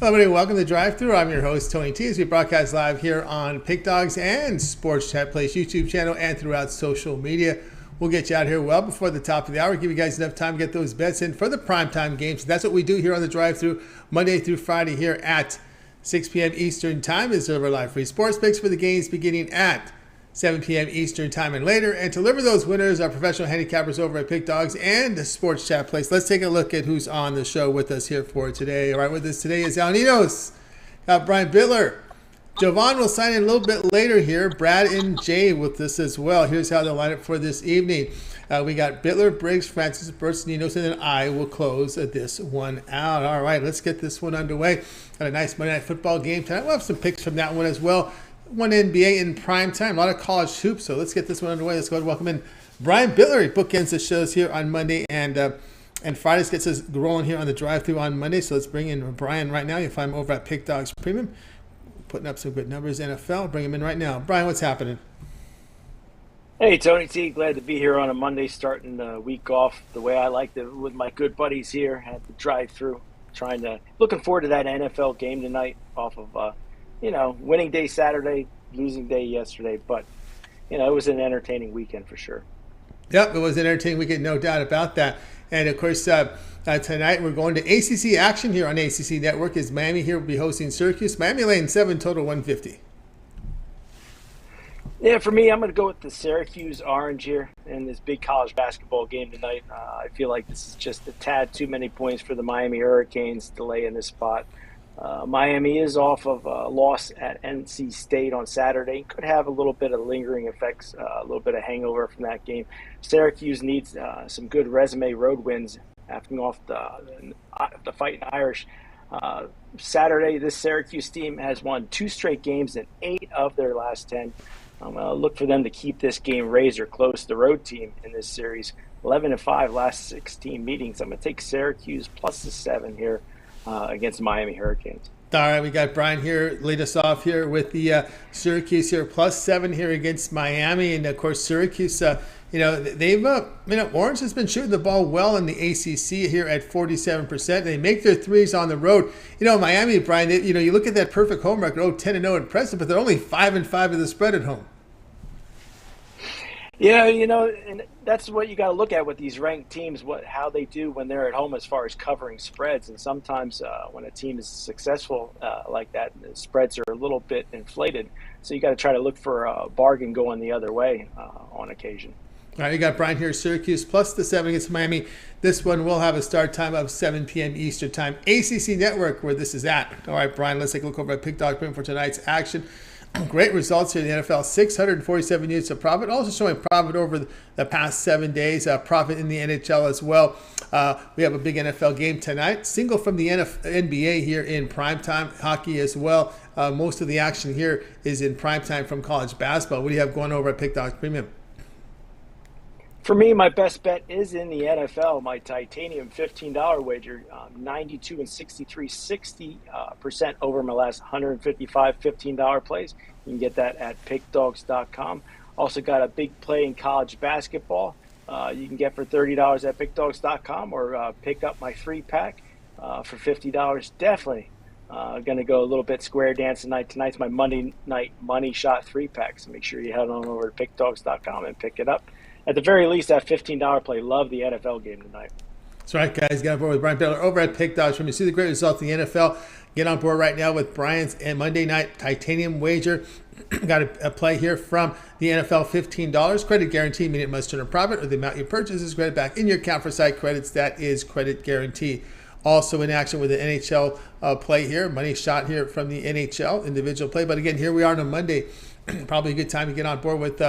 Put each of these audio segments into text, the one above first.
Hello, everybody. Welcome to Drive Thru. I'm your host, Tony T. As we broadcast live here on Pick Dogs and Sports Chat Place YouTube channel and throughout social media. We'll get you out here well before the top of the hour. Give you guys enough time to get those bets in for the primetime games. That's what we do here on the Drive Thru Monday through Friday here at 6 p.m. Eastern Time. Is deliver live free sports picks for the games beginning at 7 p.m. Eastern Time and later. And to deliver those winners are professional handicappers over at Pick Dogs and the Sports Chat Place. Let's take a look at who's on the show with us here for today. All right, with us today is Al Ninos. Got Brian Bitler. Jovan will sign in a little bit later here. Brad and Jay with us as well. Here's how they'll line up for this evening. We got Bitler, Briggs, Francis, Burts, Ninos, and then I will close this one out. All right, let's get this one underway. Got a nice Monday Night Football game tonight. We'll have some picks from that one as well. One NBA in prime time, a lot of college hoops. So let's get this one underway. Let's go ahead and welcome in Brian Bitler. He bookends the shows here on Monday and Fridays gets us rolling here on the drive-thru on Monday. So let's bring in Brian right now. You'll find him over at Pick Dogs Premium, putting up some good numbers. NFL, bring him in right now. Brian, what's happening? Hey, Tony T. Glad to be here on a Monday, starting the week off the way I like to with my good buddies here at the drive-thru. Looking forward to that NFL game tonight off of winning day Saturday, losing day yesterday. But, it was an entertaining weekend for sure. Yep, it was an entertaining weekend, no doubt about that. And, of course, tonight we're going to ACC action here on ACC Network as Miami here will be hosting Syracuse. Miami laying 7, total 150. Yeah, for me, I'm going to go with the Syracuse Orange here in this big college basketball game tonight. I feel like this is just a tad too many points for the Miami Hurricanes to lay in this spot. Miami is off of a loss at NC State on Saturday. Could have a little bit of lingering effects, a little bit of hangover from that game. Syracuse needs some good resume road wins after off the Fighting Irish. Saturday, this Syracuse team has won 2 straight games in 8 of their last 10. I'm going to look for them to keep this game razor close. The road team in this series, 11-5 last 16 meetings. I'm going to take Syracuse plus the 7 here against Miami Hurricanes. All right, we got Brian here, lead us off here with the Syracuse here, plus 7 here against Miami. And, of course, Syracuse, they've, Orange has been shooting the ball well in the ACC here at 47%. They make their threes on the road. Miami, Brian, you look at that perfect home record, 10-0 impressive, but they're only 5-5 to the spread at home. Yeah, and that's what you got to look at with these ranked teams, how they do when they're at home as far as covering spreads. And sometimes when a team is successful like that, the spreads are a little bit inflated. So you got to try to look for a bargain going the other way on occasion. All right, you got Brian here, Syracuse plus the 7 against Miami. This one will have a start time of 7 p.m. Eastern Time. ACC Network, where this is at. All right, Brian, let's take a look over at Pick Dog Premium for tonight's action. Great results here in the NFL, 647 units of profit, also showing profit over the past 7 days, profit in the NHL as well. We have a big NFL game tonight, single from the NBA here in primetime, hockey as well. Most of the action here is in primetime from college basketball. What do you have going over at Pick Dogs Premium? For me, my best bet is in the NFL. My titanium $15 wager, 92 and 63, 60% over my last 155 $15 plays. You can get that at pickdogs.com. Also got a big play in college basketball. You can get for $30 at pickdogs.com or pick up my free pack for $50. Definitely going to go a little bit square dance tonight. Tonight's my Monday night money shot 3-pack. So make sure you head on over to pickdogs.com and pick it up. At the very least, that $15 play. Love the NFL game tonight. That's right, guys. Get on board with Brian Bitler over at Pick Dogs. When you see the great results in the NFL, get on board right now with Brian's and Monday night titanium wager. Got a play here from the NFL, $15. Credit guarantee, meaning it must turn a profit or the amount you purchase is credit back in your account for site credits. That is credit guarantee. Also in action with the NHL play here. Money shot here from the NHL individual play. But again, here we are on a Monday. Probably a good time to get on board with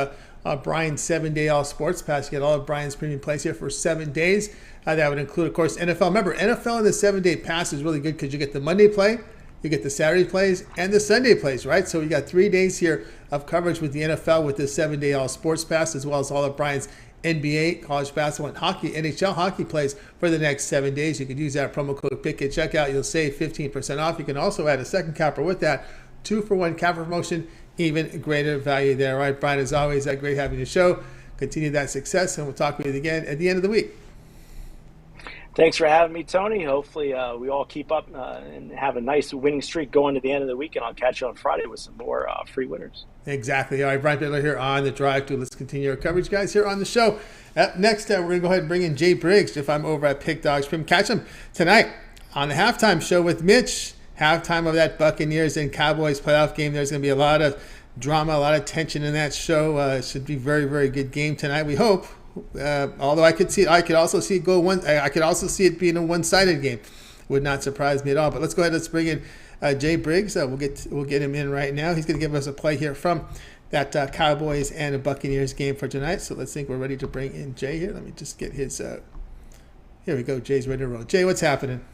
Brian's 7-day all sports pass. You get all of Brian's premium plays here for 7 days. That would include, of course, NFL. Remember, NFL in the 7-day pass is really good because you get the Monday play, you get the Saturday plays, and the Sunday plays, right? So you got 3 days here of coverage with the NFL with this 7-day all sports pass, as well as all of Brian's NBA, college basketball, and hockey, NHL hockey plays for the next 7 days. You can use that promo code PICK at checkout. You'll save 15% off. You can also add a second capper with that. 2-for-1 capper promotion, even greater value there. All right, Brian, as always, great having you show. Continue that success, and we'll talk with you again at the end of the week. Thanks for having me, Tony. Hopefully, we all keep up and have a nice winning streak going to the end of the week, and I'll catch you on Friday with some more free winners. Exactly. All right, Brian Bitler here on the Drive to. Let's continue our coverage, guys, here on the show. Up next, we're going to go ahead and bring in Jay Briggs if I'm over at Pick Dogs. Catch him tonight on the halftime show with Mitch. Halftime of that Buccaneers and Cowboys playoff game. There's going to be a lot of drama, a lot of tension in that show. It should be very, very good game tonight. We hope. Although I could also see it go one. I could also see it being a one-sided game. Would not surprise me at all. But let's go ahead. Let's bring in Jay Briggs. We'll get him in right now. He's going to give us a play here from that Cowboys and Buccaneers game for tonight. So let's think we're ready to bring in Jay here. Let me just get his. Here we go. Jay's ready to roll. Jay, what's happening?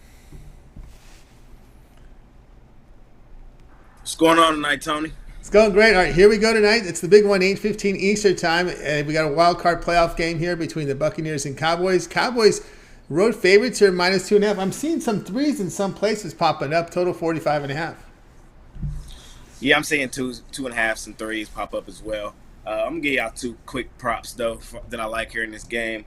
What's going on tonight, Tony? It's going great. All right, here we go tonight. It's the big one, 8:15 Eastern time. And we got a wild card playoff game here between the Buccaneers and Cowboys. Cowboys road favorites here, -2.5. I'm seeing some threes in some places popping up. Total 45.5. Yeah, I'm seeing two and a half, some threes pop up as well. I'm gonna give y'all two quick props though that I like here in this game.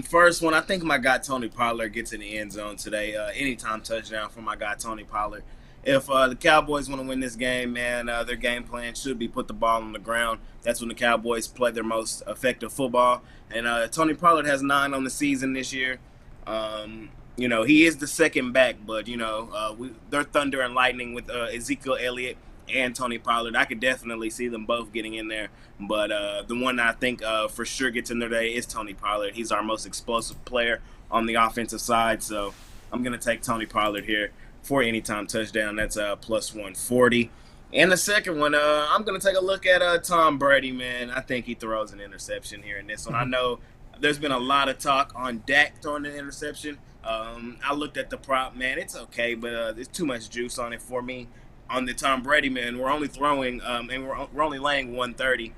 First one, I think my guy Tony Pollard gets in the end zone today. Anytime touchdown for my guy Tony Pollard. If the Cowboys want to win this game, man, their game plan should be put the ball on the ground. That's when the Cowboys play their most effective football. And Tony Pollard has 9 on the season this year. He is the second back, but, they're thunder and lightning with Ezekiel Elliott and Tony Pollard. I could definitely see them both getting in there. But the one I think for sure gets in there today is Tony Pollard. He's our most explosive player on the offensive side. So I'm going to take Tony Pollard here for anytime touchdown. That's plus 140. And the second one, I'm going to take a look at Tom Brady, man. I think he throws an interception here in this one. I know there's been a lot of talk on Dak throwing an interception. I looked at the prop, man. It's okay, but there's too much juice on it for me. On the Tom Brady, man, we're only throwing and we're only laying 130,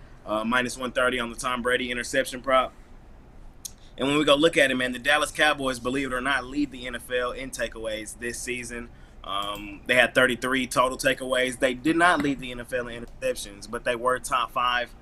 minus 130 on the Tom Brady interception prop. And when we go look at it, man, the Dallas Cowboys, believe it or not, lead the NFL in takeaways this season. They had 33 total takeaways. They did not lead the NFL in interceptions, but they were top 5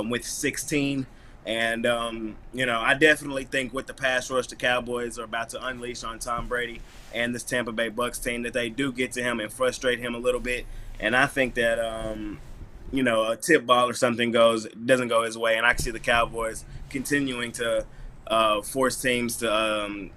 with 16. And, I definitely think with the pass rush the Cowboys are about to unleash on Tom Brady and this Tampa Bay Bucks team, that they do get to him and frustrate him a little bit. And I think that, a tip ball or something doesn't go his way. And I can see the Cowboys continuing to force teams to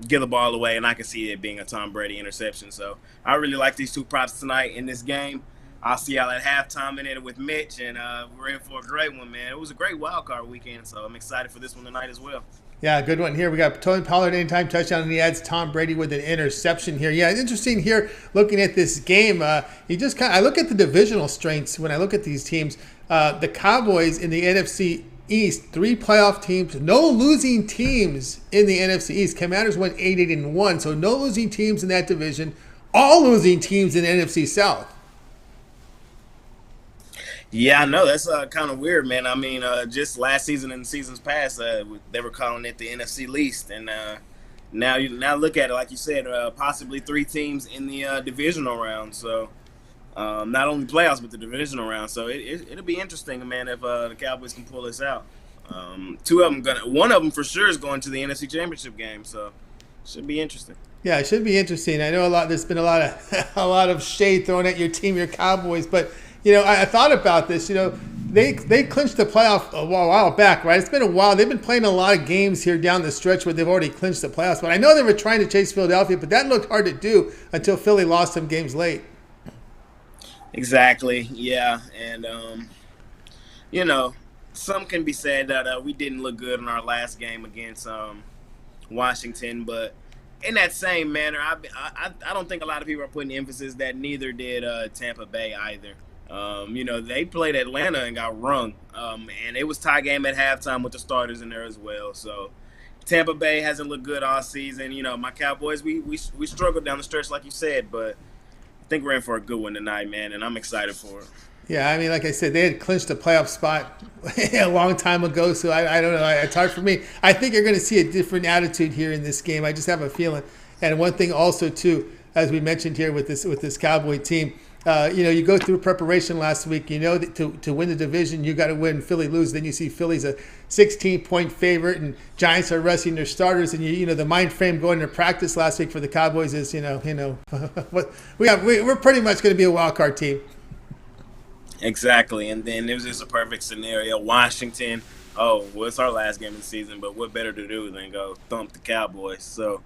give the ball away, and I can see it being a Tom Brady interception. So I really like these two props tonight in this game. I'll see y'all at halftime in it with Mitch, and we're in for a great one, man. It was a great wild card weekend, so I'm excited for this one tonight as well. Yeah, good one here. We got Tony Pollard anytime touchdown, and he adds Tom Brady with an interception here. Yeah, interesting here looking at this game. I look at the divisional strengths when I look at these teams. The Cowboys in the NFC East, 3 playoff teams, no losing teams in the NFC East. Commanders went 8-1, so no losing teams in that division. All losing teams in the NFC South. Yeah, I know. That's kind of weird, man. I mean, just last season and seasons past, they were calling it the NFC least. And now look at it, like you said, possibly 3 teams in the divisional round. So not only playoffs, but the divisional round. So it'll be interesting, man, if the Cowboys can pull this out. One of them for sure is going to the NFC Championship game. So it should be interesting. Yeah, it should be interesting. I know there's been a lot of shade thrown at your team, your Cowboys, but I thought about this. They clinched the playoff a while back, right? It's been a while. They've been playing a lot of games here down the stretch where they've already clinched the playoffs. But I know they were trying to chase Philadelphia, but that looked hard to do until Philly lost some games late. Exactly. Yeah, and some can be said that we didn't look good in our last game against Washington, but in that same manner, I don't think a lot of people are putting emphasis that neither did Tampa Bay either. They played Atlanta and got rung, and it was tie game at halftime with the starters in there as well. So Tampa Bay hasn't looked good all season. My Cowboys, we struggled down the stretch like you said, but I think we're in for a good one tonight, man, and I'm excited for it. Yeah, I mean, like I said, they had clinched a playoff spot a long time ago, so I don't know. It's hard for me. I think you're going to see a different attitude here in this game. I just have a feeling. And one thing also, too, as we mentioned here with this Cowboy team, You go through preparation last week. You know that to win the division, you got to win. Philly lose. Then you see Philly's a 16-point favorite, and Giants are resting their starters. And the mind frame going into practice last week for the Cowboys is what we're pretty much going to be a wild card team. Exactly, and then it was just a perfect scenario. Washington. Oh, well, it's our last game of the season, but what better to do than go thump the Cowboys? So.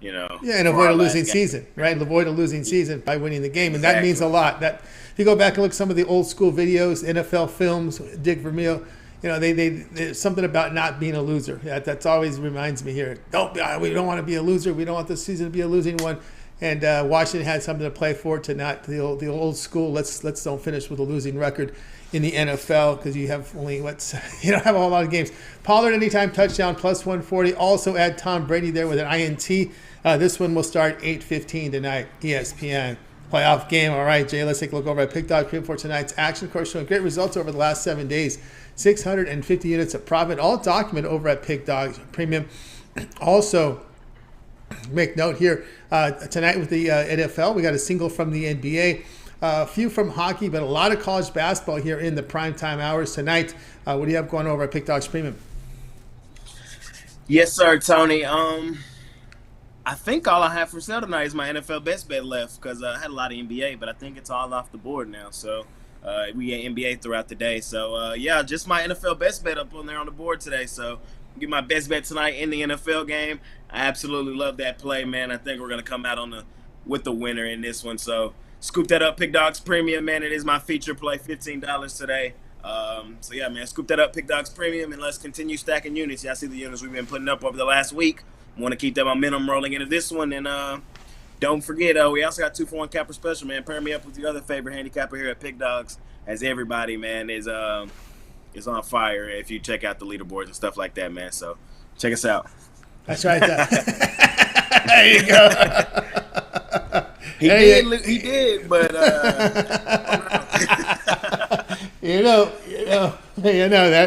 Yeah, and avoid a losing season, right? Avoid a losing season by winning the game, and that means a lot. That if you go back and look at some of the old school videos, NFL films, Dick Vermeil, there's something about not being a loser. That's always reminds me here. We don't want to be a loser. We don't want this season to be a losing one. And Washington had something to play for to not the old school. Let's don't finish with a losing record in the NFL because you have only you don't have a whole lot of games. Pollard anytime touchdown plus 140. Also add Tom Brady there with an INT. This one will start 8:15 tonight. ESPN playoff game. All right, Jay. Let's take a look over at Pick Dog Premium for tonight's action. Of course, showing great results over the last 7 days. 650 units of profit, all documented over at Pick Dog Premium. Also, make note here tonight with the NFL, we got a single from the NBA. A few from hockey, but a lot of college basketball here in the primetime hours tonight. What do you have going over at Pick Dogs Premium? Yes, sir, Tony. I think all I have for sale tonight is my NFL best bet left because I had a lot of NBA, but I think it's all off the board now. So we get NBA throughout the day. So, just my NFL best bet up on there on the board today. So get my best bet tonight in the NFL game. I absolutely love that play, man. I think we're going to come out with the winner in this one. So scoop that up, Pick Dogs Premium, man. It is my feature play, $15 today. Man, scoop that up, Pick Dogs Premium, and let's continue stacking units. Y'all see the units we've been putting up over the last week. Want to keep that momentum rolling into this one. And don't forget, we also got 2-for-1 capper special, man. Pair me up with your other favorite handicapper here at Pick Dogs, as everybody, man, is on fire if you check out the leaderboards and stuff like that, man. So check us out. That's right. There you go. He did, but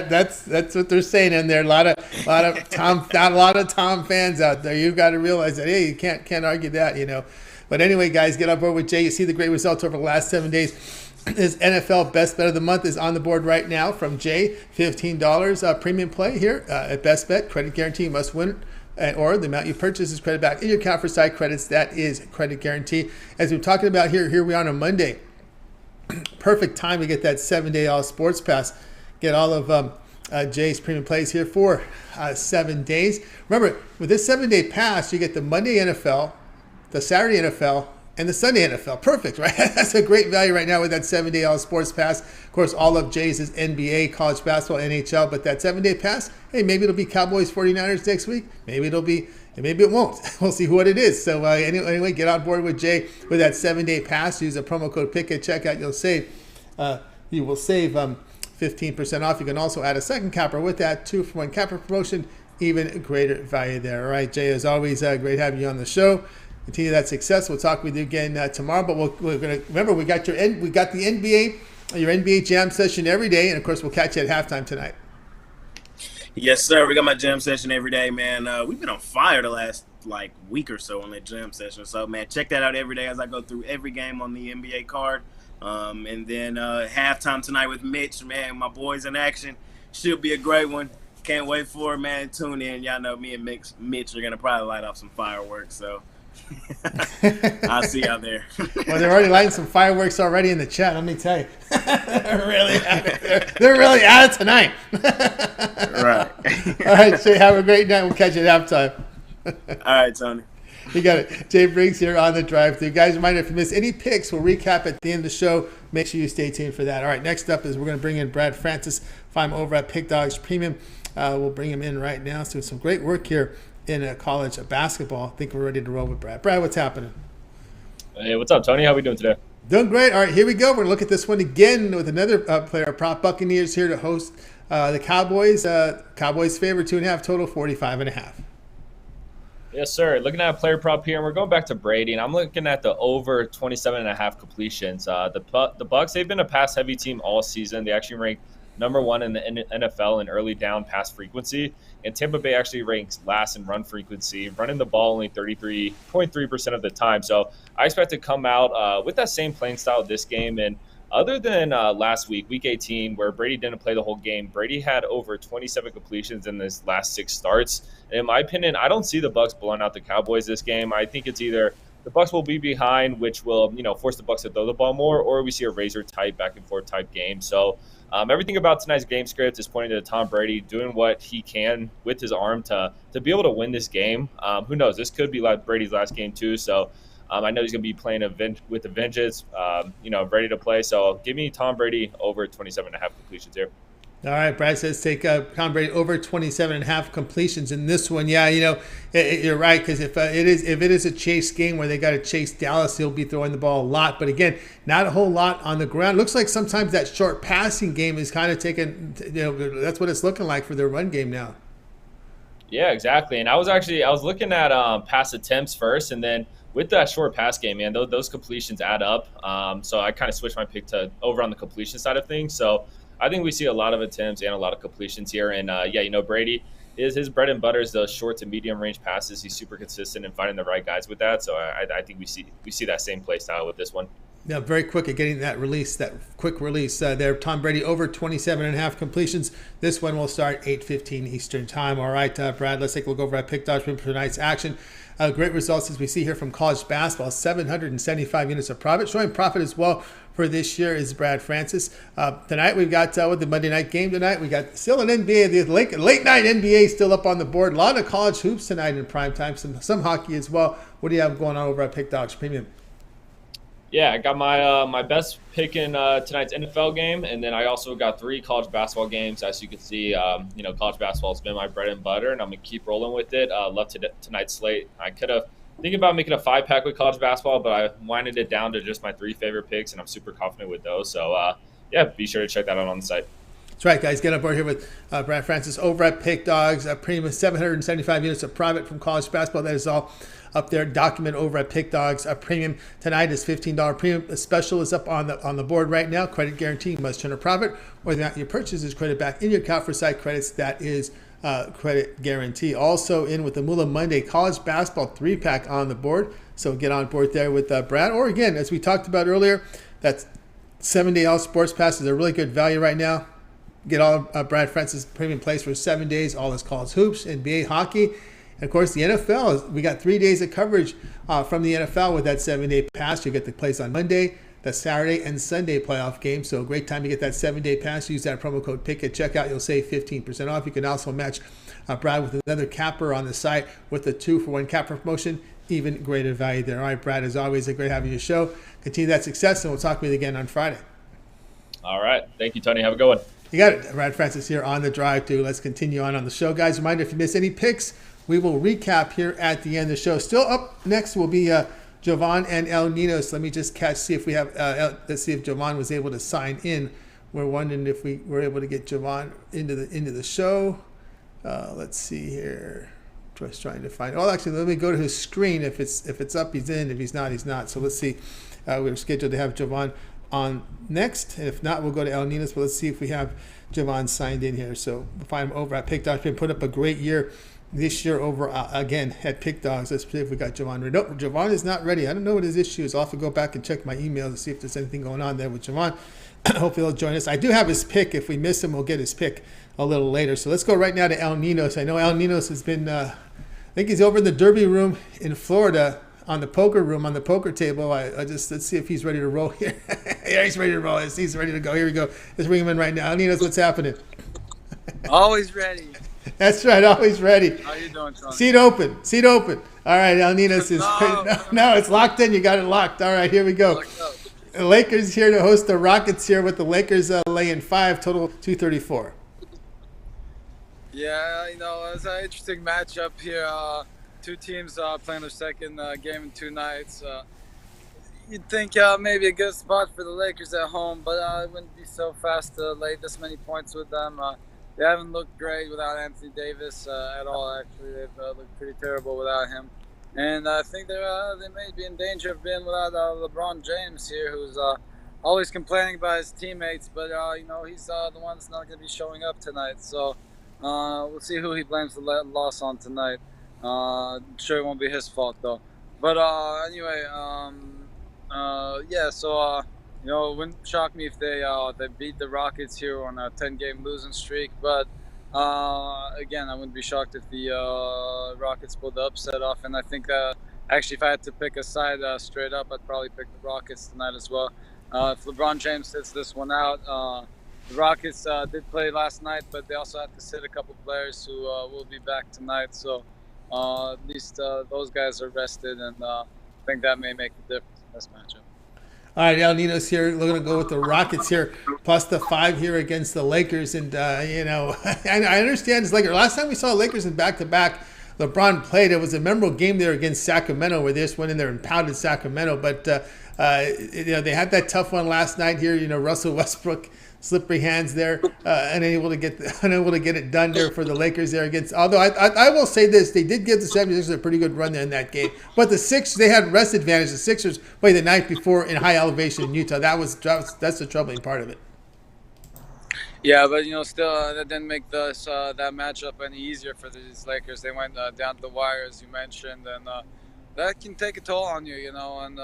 that's what they're saying in there. A lot of Tom fans out there. You've got to realize that. Hey, you can't argue that. But anyway, guys, get on board with Jay. You see the great results over the last 7 days. His NFL Best Bet of the Month is on the board right now from Jay. $15 premium play here at Best Bet. Credit guarantee, must win. Or the amount you purchase is credit back in your account for side credits. That is credit guarantee. As we're talking about here we are on a Monday. Perfect time to get that 7-day all sports pass. Get all of Jay's premium plays here for 7 days. Remember, with this 7-day pass, you get the Monday NFL, the Saturday NFL, and the Sunday NFL. Perfect, right? That's a great value right now with that 7-day all sports pass. Of course, all of Jay's is NBA, college basketball, NHL, but that 7-day pass, hey, maybe it'll be Cowboys 49ers next week. Maybe it won't. We'll see what it is. So anyway, get on board with Jay with that 7-day pass. Use the promo code PICK at checkout. You will save 15% off. You can also add a second capper with that 2-for-1 capper promotion. Even greater value there. All right, Jay, as always, great having you on the show. Continue that success. We'll talk with you again tomorrow. But we're going to remember we got the NBA, your NBA jam session every day, and of course we'll catch you at halftime tonight. Yes, sir. We got my jam session every day, man. We've been on fire the last week or so on that jam session. So, man, check that out every day as I go through every game on the NBA card. And then halftime tonight with Mitch, man. My boys in action. Should be a great one. Can't wait for it, man. Tune in. Y'all know me and Mitch are gonna probably light off some fireworks. So. I'll see y'all there. Well, they're already lighting some fireworks already in the chat. Let me tell you, they're really at it tonight. Right. All right, Jay. Have a great night. We'll catch you at halftime. All right, Tony. You got it. Jay Briggs here on the drive-thru. Guys, reminder, if you miss any picks, we'll recap at the end of the show. Make sure you stay tuned for that. All right, next up is we're going to bring in Brad Francis. Find him over at Pick Dogs Premium. We'll bring him in right now. So some great work here in college basketball. I think we're ready to roll with Brad. Brad, what's happening? Hey, what's up, Tony? How we doing today? Doing great. All right, here we go. We're going to look at this one again with another player prop. Buccaneers here to host the Cowboys. Cowboys favor 2.5 total, 45.5. Yes, sir. Looking at a player prop here, and we're going back to Brady, and I'm looking at the over 27.5 completions. The Bucs, they've been a pass-heavy team all season. They actually rank number one in the NFL in early down pass frequency. And Tampa Bay actually ranks last in run frequency, running the ball only 33.3% of the time. So I expect to come out with that same playing style this game. And other than last week, week 18, where Brady didn't play the whole game, Brady had over 27 completions in his last 6 starts. And in my opinion, I don't see the Bucs blowing out the Cowboys this game. I think it's either the Bucs will be behind, which will, force the Bucs to throw the ball more, or we see a razor type back and forth type game. So everything about tonight's game script is pointing to Tom Brady doing what he can with his arm to be able to win this game. Who knows? This could be like Brady's last game too. So I know he's going to be playing with a vengeance, ready to play. So give me Tom Brady over 27.5 completions here. All right, Brad says take Tom Brady over 27.5 completions in this one. Yeah, you're right, because if it is a chase game where they got to chase Dallas, he'll be throwing the ball a lot. But again, not a whole lot on the ground. Looks like sometimes that short passing game is kind of taking. That's what it's looking like for their run game now. Yeah, exactly. And I was looking at pass attempts first, and then with that short pass game, man, those completions add up. So I kind of switched my pick to over on the completion side of things. So I think we see a lot of attempts and a lot of completions here. And, Brady, his bread and butter is those short to medium range passes. He's super consistent in finding the right guys with that. So I think we see that same play style with this one. Yeah, very quick at getting that release, that quick release there. Tom Brady over 27.5 completions. This one will start 8:15 Eastern time. All right, Brad, let's take a look over at Pick Dogs for tonight's action. Great results as we see here from college basketball. 775 units of profit. Showing profit as well for this year is Brad Francis. Tonight we've got with the Monday night game tonight. We got still an NBA, the late night NBA still up on the board. A lot of college hoops tonight in prime time. Some hockey as well. What do you have going on over at Pick Dogs Premium? Yeah, I got my best pick in tonight's NFL game, and then I also got 3 college basketball games. As you can see, college basketball has been my bread and butter, and I'm going to keep rolling with it. Love tonight's slate. I could have thinking about making a 5-pack with college basketball, but I winded it down to just my 3 favorite picks, and I'm super confident with those. So, be sure to check that out on the site. That's right, guys. Get on board here with Brad Francis over at Pick Dogs. Premium 775 units of profit from college basketball. That is all up there. Document over at Pick Dogs. Premium tonight is $15 premium. A special is up on the board right now. Credit guarantee. Must turn a profit, or that your purchase is credit back in your account for site credits. That is credit guarantee. Also in with the Moolah Monday college basketball 3-pack on the board. So get on board there with Brad. Or again, as we talked about earlier, that 7-day all sports pass is a really good value right now. Get all Brad Francis premium plays for 7 days. All his college hoops, NBA hockey. And of course, the NFL, we got 3 days of coverage from the NFL with that 7-day pass. You get the plays on Monday, the Saturday, and Sunday playoff game. So great time to get that 7-day pass. Use that promo code PICK at checkout. You'll save 15% off. You can also match Brad with another capper on the site with the 2-for-1 capper promotion. Even greater value there. All right, Brad, as always, a great having you show. Continue that success, and we'll talk with you again on Friday. All right. Thank you, Tony. Have a good one. You got it. Brad Francis here on the drive to. Let's continue on the show. Guys, reminder, if you miss any picks, we will recap here at the end of the show. Still up next will be Jovan and Al Ninos. Let me just see if we have, let's see if Jovan was able to sign in. We're wondering if we were able to get Jovan into the show. Let's see here. Just trying to find. Oh, actually, let me go to his screen. If it's up, he's in. If he's not, he's not. So let's see. We're scheduled to have Jovan on next. And if not, we'll go to El Ninos. But let's see if we have Jovan signed in here. So we'll find him over at Pick Dogs. Been put up a great year this year over again at Pick Dogs. Let's see if we got Jovan ready. Nope, Jovan is not ready. I don't know what his issue is. I'll have to go back and check my email to see if there's anything going on there with Jovan. Hopefully he'll join us. I do have his pick. If we miss him, we'll get his pick a little later. So let's go right now to El Ninos. I know El Ninos has been, I think he's over in the Derby room in Florida on the poker table. Let's see if he's ready to roll here. Yeah, he's ready to roll. He's ready to go. Here we go. Let's bring him in right now. El Ninos, what's happening? Always ready. That's right, always ready. How you doing, Tony? Seat open. All right, El Ninos is no, it's locked in. You got it locked. All right, here we go. The Lakers here to host the Rockets here with the Lakers laying 5, total 234. Yeah, it's an interesting matchup here. Two teams playing their second game in 2 nights. You'd think maybe a good spot for the Lakers at home, but it wouldn't be so fast to lay this many points with them. They haven't looked great without Anthony Davis at all, actually. They've looked pretty terrible without him. And I think they may be in danger of being without LeBron James here, who's always complaining about his teammates, but he's the one that's not going to be showing up tonight. So we'll see who he blames the loss on tonight. I'm sure it won't be his fault though. But anyway, yeah. So it wouldn't shock me if they beat the Rockets here on a 10-game losing streak. But again, I wouldn't be shocked if the Rockets pulled the upset off. And I think actually, if I had to pick a side straight up, I'd probably pick the Rockets tonight as well. If LeBron James sits this one out, the Rockets did play last night, but they also had to sit a couple players who will be back tonight. So at least those guys are rested, and I think that may make the difference in this matchup. All right, Al Ninos here. We're going to go with the Rockets here, plus the 5 here against the Lakers. And, I understand it's Lakers. Last time we saw Lakers in back-to-back, LeBron played. It was a memorable game there against Sacramento where they just went in there and pounded Sacramento. But, they had that tough one last night here. Russell Westbrook, slippery hands there, unable to get it done there for the Lakers there against. Although I will say this, they did give the 76ers a pretty good run there in that game. But the Sixers, they had rest advantage. The Sixers played the night before in high elevation in Utah. That's the troubling part of it. Yeah, but still that didn't make that matchup any easier for these Lakers. They went down to the wire, as you mentioned, and that can take a toll on you, And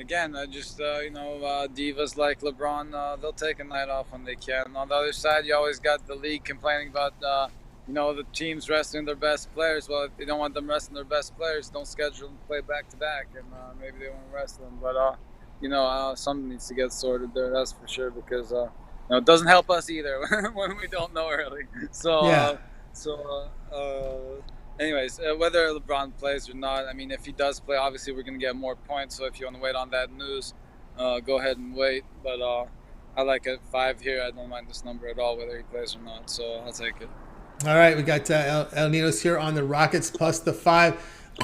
again, divas like LeBron, they'll take a night off when they can. On the other side, you always got the league complaining about the teams resting their best players. Well, if they don't want them resting their best players, don't schedule them to play back to back, and maybe they won't rest them. But something needs to get sorted there. That's for sure, because. It doesn't help us either when we don't know early. So, yeah. Anyways, whether LeBron plays or not, I mean, if he does play, obviously we're going to get more points. So if you want to wait on that news, go ahead and wait. But I like it 5 here. I don't mind this number at all, whether he plays or not. So I'll take it. All right, we got Al Ninos here on the Rockets plus the 5.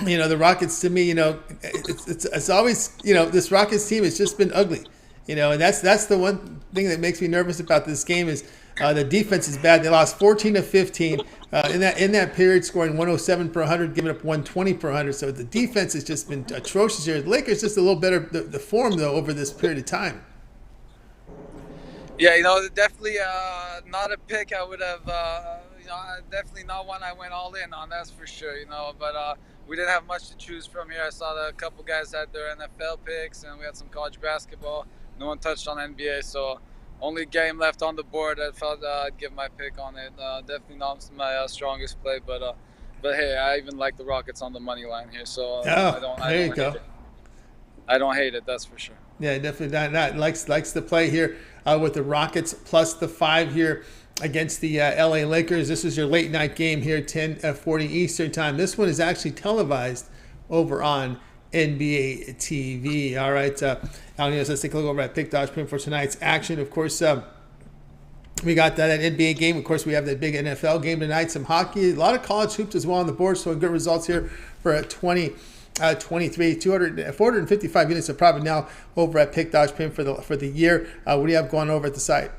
The Rockets, to me, it's always, this Rockets team has just been ugly. And that's the one thing that makes me nervous about this game is the defense is bad. They lost 14 of 15 in that period, scoring 107 per 100, giving up 120 per 100. So the defense has just been atrocious here. The Lakers just a little better the form though over this period of time. Yeah, definitely not a pick I would have. Definitely not one I went all in on. That's for sure. But we didn't have much to choose from here. I saw that a couple guys had their NFL picks, and we had some college basketball. No one touched on NBA, so only game left on the board. I felt I'd give my pick on it. Definitely not my strongest play, but hey, I even like the Rockets on the money line here, so I don't hate it. That's for sure. Yeah, definitely not likes the play here with the Rockets plus the 5 here against the LA Lakers. This is your late night game here, 10:40 Eastern time. This one is actually televised over on NBA TV. All right, Al Ninos, let's take a look over at Pick Dodge Print for tonight's action. Of course, we got that NBA game. Of course, we have that big NFL game tonight. Some hockey, a lot of college hoops as well on the board. So good results here for a 23, 455 units of profit now over at Pick Dodge Print for the year. What do you have going over at the site?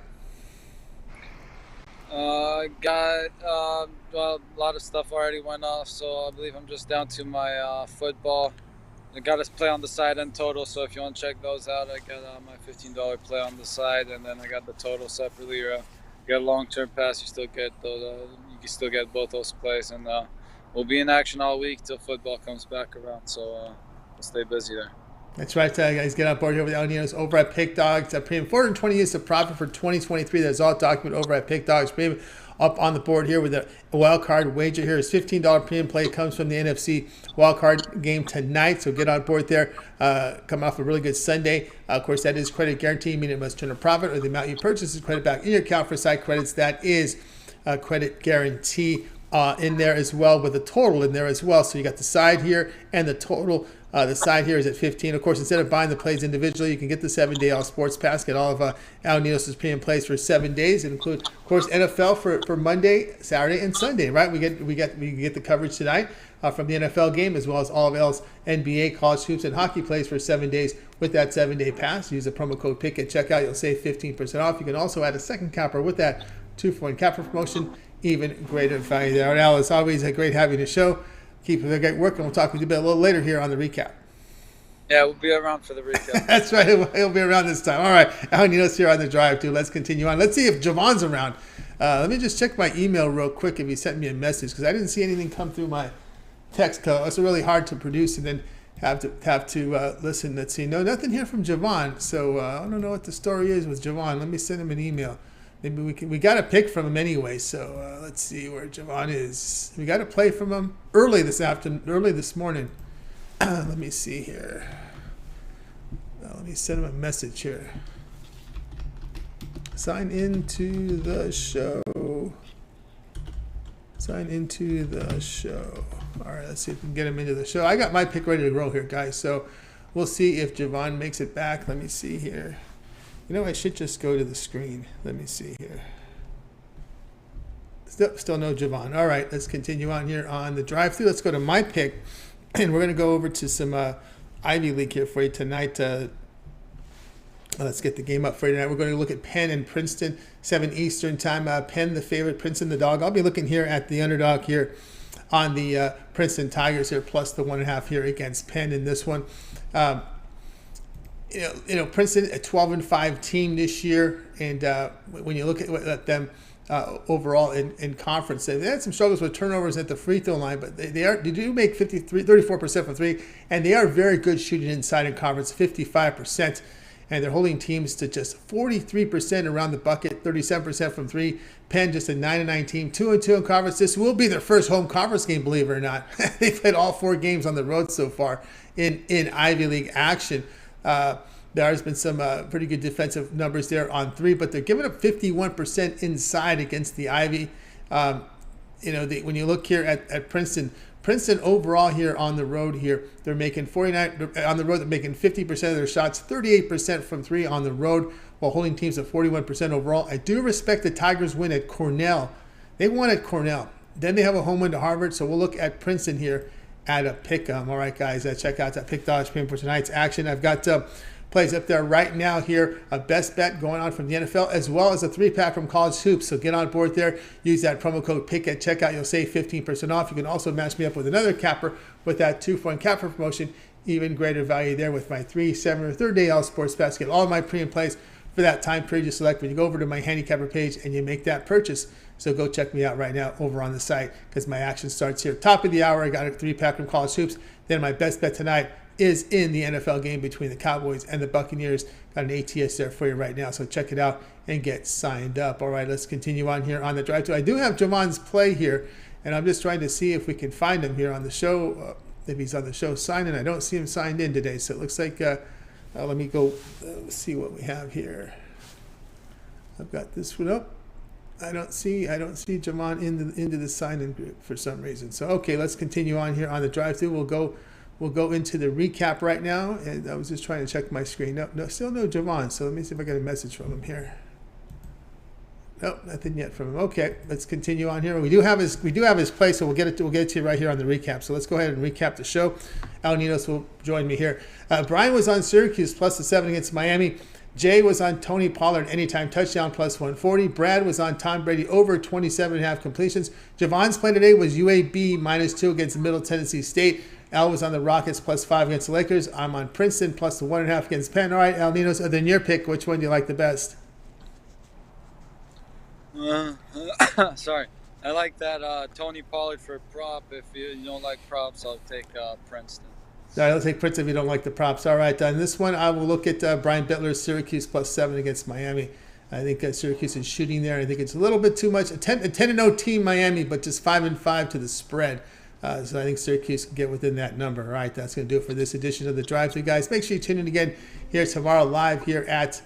Got a lot of stuff already went off, so I believe I'm just down to my football. I got us play on the side and total, so if you want to check those out, I got my $15 play on the side, and then I got the total separately. You got a long-term pass, you still get those. You can still get both those plays, and we'll be in action all week till football comes back around. So we'll stay busy there. That's right, guys. Get on board here with Al Ninos over at Pick Dogs. Premium 420 units of profit for 2023. That's all documented over at Pick Dogs Premium. Up on the board here with a wild card wager here is $15 premium play. It comes from the NFC wild card game tonight, so get on board there. Come off a really good Sunday. Of course, that is credit guarantee, meaning it must turn a profit or the amount you purchase is credit back in your account for site credits. That is credit guarantee in there as well, with the total in there as well. So you got the side here and the total. The side here is at 15. Of course, instead of buying the plays individually, you can get the 7-day all sports pass. Get all of Al Ninos' premium plays for 7 days. It includes, of course, NFL for Monday, Saturday, and Sunday. Right? We get the coverage tonight from the NFL game, as well as all of Al's NBA, college hoops, and hockey plays for 7 days with that 7-day pass. Use the promo code PICK at checkout. You'll save 15% off. You can also add a second capper with that 2-for-1 capper promotion. Even greater value there. Al, it's always great having the show. Keep the great work, and we'll talk with you a little later here on the recap. Yeah, we'll be around for the recap. That's right. He'll be around this time. All right. Al Ninos here on the drive, too. Let's continue on. Let's see if Jovan's around. Let me just check my email real quick if he sent me a message, because I didn't see anything come through my text code. It's really hard to produce and then have to listen. Let's see. No, nothing here from Jovan. So I don't know what the story is with Jovan. Let me send him an email. Maybe we got a pick from him anyway. So let's see where Jovan is. We got a play from him early this morning. Let me see here. Let me send him a message here. Sign into the show. Sign into the show. All right, let's see if we can get him into the show. I got my pick ready to roll here, guys. So we'll see if Jovan makes it back. Let me see here. You know, I should just go to the screen. Let me see here. Still no Jovan. All right, let's continue on here on the drive-thru. Let's go to my pick, and we're going to go over to some Ivy League here for you tonight. Let's get the game up for you tonight. We're going to look at Penn and Princeton, 7 Eastern time. Penn the favorite, Princeton the dog. I'll be looking here at the underdog here on the Princeton Tigers here, plus the 1.5 here against Penn in this one. Princeton a 12-5 team this year, and when you look at them overall in conference, they had some struggles with turnovers at the free throw line, but they do make 34% from three, and they are very good shooting inside in conference, 55%. And they're holding teams to just 43% around the bucket, 37% from three. Penn just a 9-9 team, 2-2 in conference. This will be their first home conference game, believe it or not. They've played all 4 games on the road so far in Ivy League action. There has been some pretty good defensive numbers there on three, but they're giving up 51% inside against the Ivy. When you look here at Princeton overall here on the road here, they're making 49 on the road. They're making 50% of their shots, 38% from three on the road, while holding teams at 41% overall. I do respect the Tigers' win at Cornell. They won at Cornell. Then they have a home win to Harvard. So we'll look at Princeton here at a pick 'em. All right, guys, check out that pick dogs premium for tonight's action. I've got plays up there right now here, a best bet going on from the NFL, as well as a 3-pack from College Hoops. So get on board there. Use that promo code PICK at checkout. You'll save 15% off. You can also match me up with another capper with that 2-for-1 capper promotion. Even greater value there with my 3, 7, or 30-day All Sports Pass. Get all of my pre and plays for that time period you select when you go over to my handicapper page and you make that purchase. So go check me out right now over on the site, because my action starts here. Top of the hour, I got a 3-pack from College Hoops. Then my best bet tonight is in the NFL game between the Cowboys and the Buccaneers. Got an ATS there for you right now, so check it out and get signed up. All right, let's continue on here on the drive-thru. I do have Jovan's play here, and I'm just trying to see if we can find him here on the show, if he's on the show signed in. I don't see him signed in today, so it looks like, let me go see what we have here. I've got this one up. I don't see Jovan into the sign-in group for some reason. So, okay, let's continue on here on the drive-thru. We'll go into the recap right now, and I was just trying to check my screen. No, still no Jovan. So let me see if I got a message from him here. Nope, nothing yet from him. Okay, let's continue on here. We do have his play, so we'll get it to you right here on the recap. So let's go ahead and recap the show. Al Ninos will join me here. Brian was on Syracuse plus the 7 against Miami. Jay was on Tony Pollard anytime touchdown plus 140. Brad was on Tom Brady over 27.5 completions. Jovan's play today was UAB -2 against Middle Tennessee State. Al was on the Rockets plus 5 against the Lakers. I'm on Princeton plus the 1.5 against Penn. All right, Al Ninos, other than your pick, which one do you like the best? Sorry. I like that Tony Pollard for a prop. If you don't like props, I'll take Princeton. All right, let's take Princeton if you don't like the props. All right, on this one, I will look at Brian Bitler's Syracuse plus 7 against Miami. I think Syracuse is shooting there. I think it's a little bit too much. A 10-0 team, Miami, but just 5-5 to the spread. So I think Syracuse can get within that number. All right, that's going to do it for this edition of the Drive-Thru, guys. Make sure you tune in again here tomorrow live here at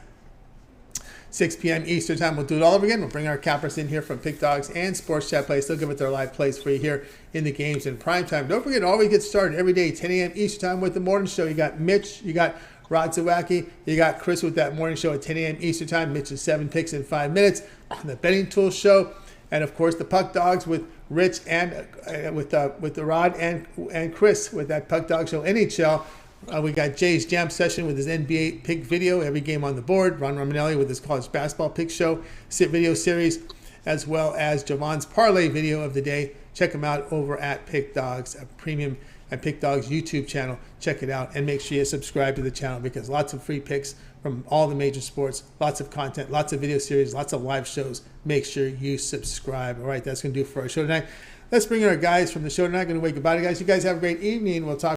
6 p.m. Eastern time. We'll do it all over again. We'll bring our cappers in here from Pick Dogs and Sports Chat Plays. They'll give it their live plays for you here in the games in prime time. Don't forget, always get started every day, 10 a.m. Eastern time with the morning show. You got Mitch, you got Rod Zawacki, you got Chris with that morning show at 10 a.m. Eastern time. Mitch's 7 picks in 5 minutes. The Betting Tools show. And, of course, the Puck Dogs with Rich and with the Rod and Chris with that Puck Dog Show NHL. We got Jay's Jam Session with his NBA pick video, every game on the board. Ron Romanelli with his college basketball pick show, video series, as well as Jovan's parlay video of the day. Check them out over at Pick Dogs, a premium and Pick Dog's YouTube channel. Check it out and make sure you subscribe to the channel because lots of free picks from all the major sports, lots of content, lots of video series, lots of live shows. Make sure you subscribe. All right, that's going to do it for our show tonight. Let's bring in our guys from the show tonight. Going to wait goodbye to guys. You guys have a great evening. We'll talk